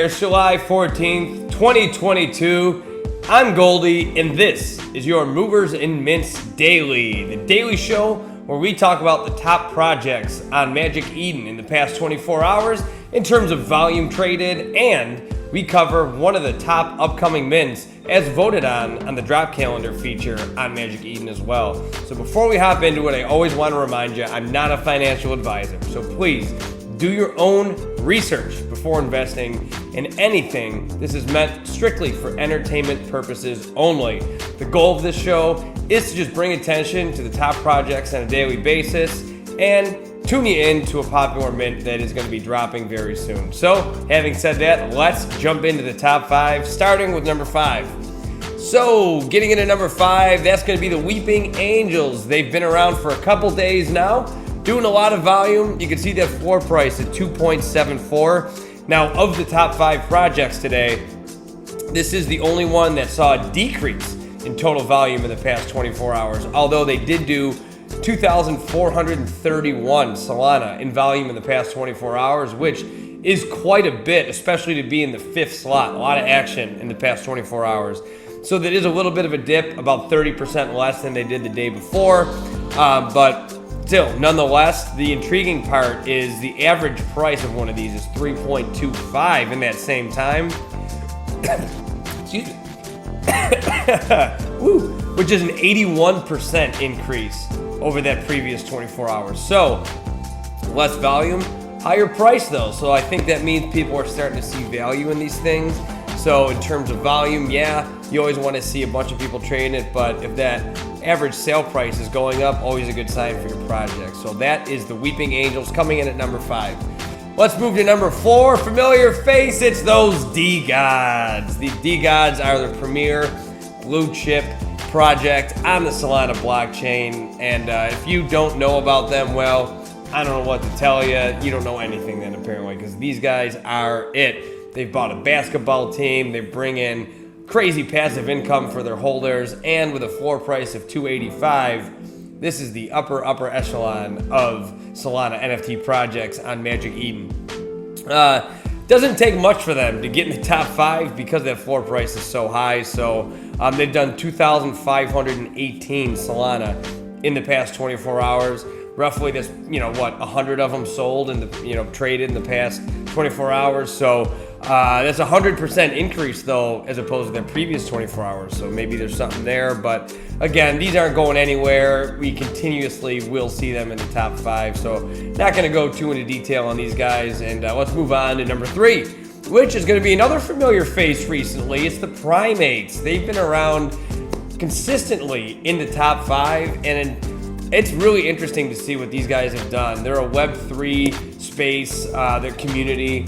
it's July 14th, 2022. I'm Goldie, and this is your Movers and Mints Daily, the daily show where we talk about the top projects on Magic Eden in the past 24 hours in terms of volume traded, and we cover one of the top upcoming mints as voted on the drop calendar feature on Magic Eden as well. So before we hop into it, I always want to remind you, I'm not a financial advisor, so please do your own research before investing in anything. This is meant strictly for entertainment purposes only. The goal of this show is to just bring attention to the top projects on a daily basis and tune you in to a popular mint that is going to be dropping very soon. So, having said that, let's jump into the top 5, starting with number 5. So, getting into number 5, that's going to be the Weeping Angels. They've been around for a couple days now, doing a lot of volume. You can see that floor price at 2.74. Now, of the top 5 projects today, this is the only one that saw a decrease in total volume in the past 24 hours, although they did do 2,431 Solana in volume in the past 24 hours, which is quite a bit, especially to be in the 5th slot. A lot of action in the past 24 hours. So that is a little bit of a dip, about 30% less than they did the day before, but still, nonetheless, the intriguing part is the average price of one of these is 3.25 in that same time. Excuse me. Woo, which is an 81% increase over that previous 24 hours. So, less volume, higher price though. So I think that means people are starting to see value in these things. So in terms of volume, yeah, you always want to see a bunch of people trading it, but if that average sale price is going up, always a good sign for your project. So that is the Weeping Angels coming in at number 5. Let's move to number 4. Familiar face, it's those DeGods. The DeGods are the premier blue chip project on the Solana blockchain. And if you don't know about them, well, I don't know what to tell you. You don't know anything then, apparently, because these guys are it. They've bought a basketball team. They bring in crazy passive income for their holders, and with a floor price of 285, this is the upper echelon of Solana NFT projects on Magic Eden. Doesn't take much for them to get in the top 5 because that floor price is so high. So they've done 2,518 Solana in the past 24 hours. Roughly, that's 100 of them sold and traded in the past 24 hours. So that's a 100% increase though, as opposed to the previous 24 hours. So maybe there's something there, but again, these aren't going anywhere. We continuously will see them in the top 5. So not going to go too into detail on these guys. And let's move on to number 3, which is going to be another familiar face recently. It's the Primates. They've been around consistently in the top 5, and it's really interesting to see what these guys have done. They're a Web3 space, their community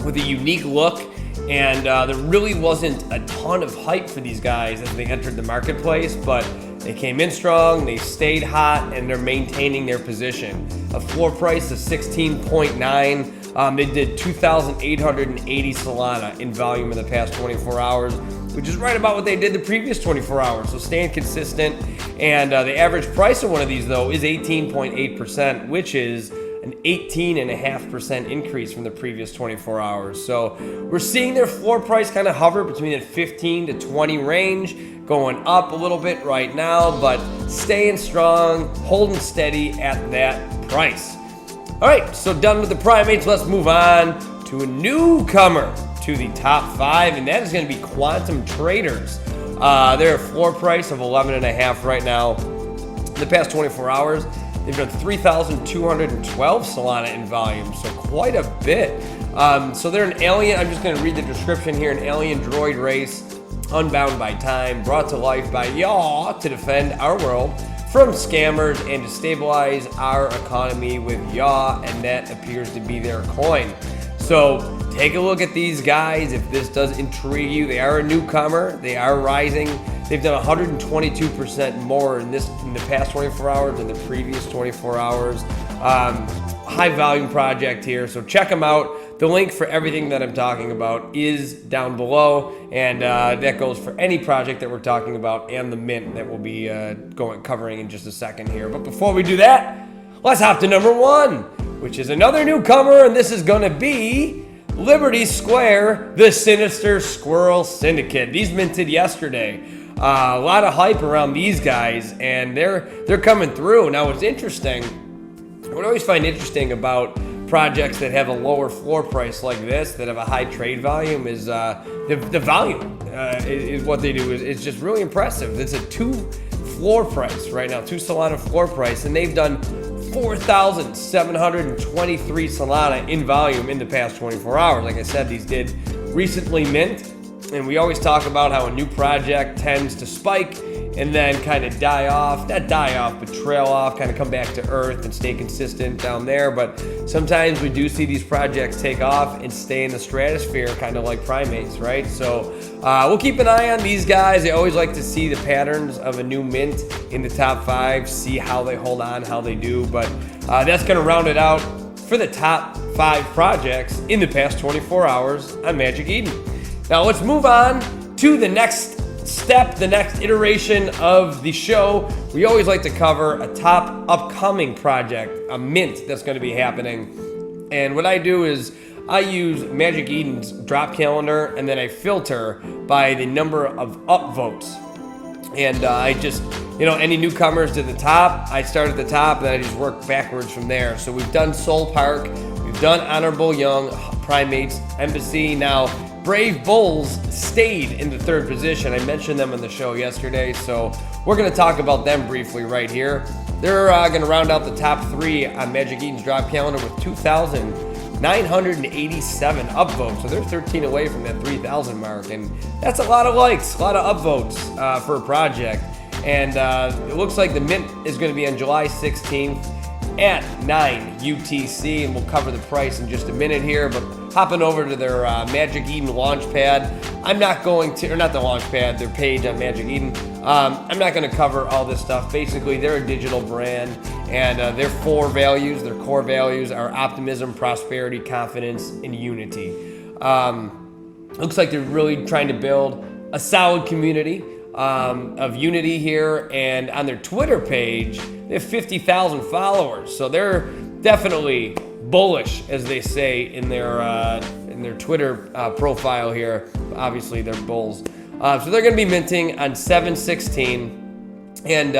with a unique look, and there really wasn't a ton of hype for these guys as they entered the marketplace, but they came in strong, they stayed hot, and they're maintaining their position. A floor price of 16.9. They did 2,880 Solana in volume in the past 24 hours, which is right about what they did the previous 24 hours. So staying consistent. And the average price of one of these, though, is 18.8%, which is an 18.5% increase from the previous 24 hours. So we're seeing their floor price kind of hover between that 15 to 20 range, going up a little bit right now, but staying strong, holding steady at that price. All right, so done with the Primates. Let's move on to a newcomer to the top 5, and that is going to be Quantum Traders. They're a floor price of 11.5 right now. In the past 24 hours, they've done 3,212 Solana in volume, so quite a bit. So they're an alien. I'm just going to read the description here. An alien droid race, unbound by time, brought to life by y'all to defend our world from scammers and to stabilize our economy with y'all, and that appears to be their coin. So take a look at these guys if this does intrigue you. They are a newcomer. They are rising. They've done 122% more in the past 24 hours than the previous 24 hours. High volume project here, so check them out. The link for everything that I'm talking about is down below, and that goes for any project that we're talking about and the mint that we'll be covering in just a second here. But before we do that, let's hop to number 1, which is another newcomer, and this is going to be Liberty Square, the Sinister Squirrel Syndicate. These minted yesterday. A lot of hype around these guys, and they're coming through. Now, what's interesting, what I always find interesting about projects that have a lower floor price like this, that have a high trade volume, is the volume is what they do. It's just really impressive. It's a 2 floor price right now, 2 Solana floor price, and they've done 4,723 Solana in volume in the past 24 hours. Like I said, these did recently mint, and we always talk about how a new project tends to spike and then kind of die off, not die off, but trail off, kind of come back to earth and stay consistent down there. But sometimes we do see these projects take off and stay in the stratosphere, kind of like Primates, right? So we'll keep an eye on these guys. I always like to see the patterns of a new mint in the top 5, see how they hold on, how they do. But that's going to round it out for the top 5 projects in the past 24 hours on Magic Eden. Now let's move on to the next step, the next iteration of the show. We always like to cover a top upcoming project, a mint that's going to be happening. And what I do is I use Magic Eden's drop calendar, and then I filter by the number of upvotes. And I just, any newcomers to the top, I start at the top, and then I just work backwards from there. So we've done Soul Park, we've done Honorable Young, Primates, Embassy. Now, Brave Bulls stayed in the 3rd position. I mentioned them in the show yesterday, so we're going to talk about them briefly right here. They're going to round out the top 3 on Magic Eden's drop calendar with 2,987 upvotes. So they're 13 away from that 3,000 mark, and that's a lot of likes, a lot of upvotes for a project. And it looks like the mint is going to be on July 16th at 9 UTC, and we'll cover the price in just a minute here. But hopping over to their Magic Eden Launchpad, I'm not going to, or not the Launchpad, their page on Magic Eden. I'm not going to cover all this stuff. Basically, they're a digital brand, and their 4 values, their core values, are optimism, prosperity, confidence, and unity. Looks like they're really trying to build a solid community of unity here, and on their Twitter page, they have 50,000 followers. So they're definitely bullish, as they say in their Twitter profile here. Obviously, they're bulls. So they're going to be minting on 7/16, and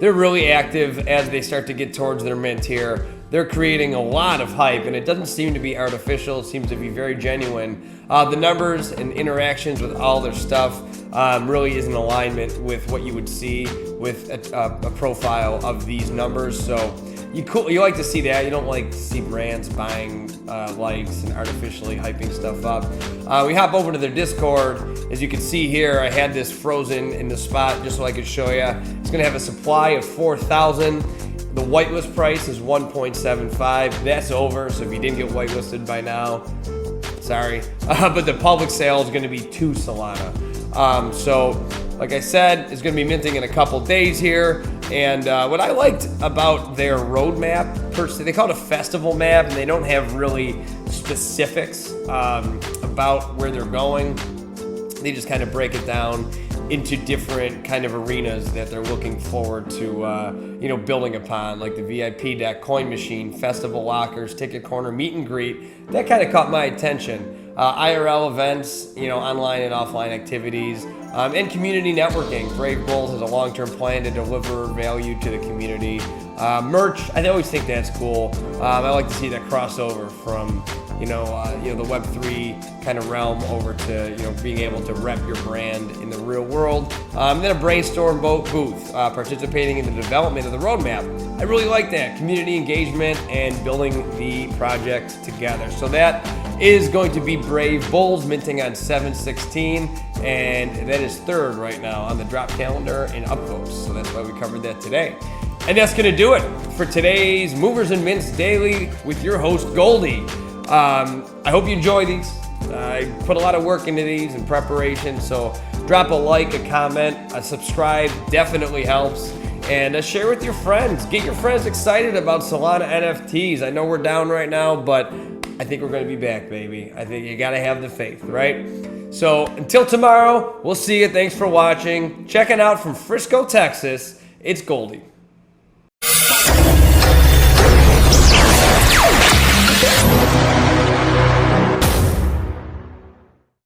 they're really active as they start to get towards their mint here. They're creating a lot of hype, and it doesn't seem to be artificial. It seems to be very genuine. The numbers and interactions with all their stuff really is in alignment with what you would see with a profile of these numbers. So you like to see that. You don't like to see brands buying likes and artificially hyping stuff up. We hop over to their Discord. As you can see here, I had this frozen in the spot just so I could show you. It's going to have a supply of 4,000. The whitelist price is 1.75. That's over, so if you didn't get whitelisted by now, sorry. But the public sale is going to be 2 Solana. So, like I said, it's going to be minting in a couple days here. And what I liked about their roadmap, they call it a festival map, and they don't have really specifics about where they're going. They just kind of break it down into different kind of arenas that they're looking forward to, building upon, like the VIP deck, coin machine, festival lockers, ticket corner, meet and greet. That kind of caught my attention. IRL events, online and offline activities, and community networking. Brave Bulls has a long-term plan to deliver value to the community. Merch, I always think that's cool. I like to see that crossover from the Web3 kind of realm over to being able to rep your brand in the real world. Then a brainstorm booth, participating in the development of the roadmap. I really like that community engagement and building the project together. So that is going to be Brave Bulls minting on 7/16, and that is 3rd right now on the drop calendar in upvotes. So that's why we covered that today. And that's going to do it for today's Movers and Mints Daily with your host, Goldie. I hope you enjoy these. I put a lot of work into these in preparation, so drop a like, a comment, a subscribe definitely helps, and share with your friends. Get your friends excited about Solana NFTs. I know we're down right now, but I think we're going to be back, baby. I think you got to have the faith, right? So until tomorrow, we'll see you. Thanks for watching. Checking out from Frisco, Texas, it's Goldie.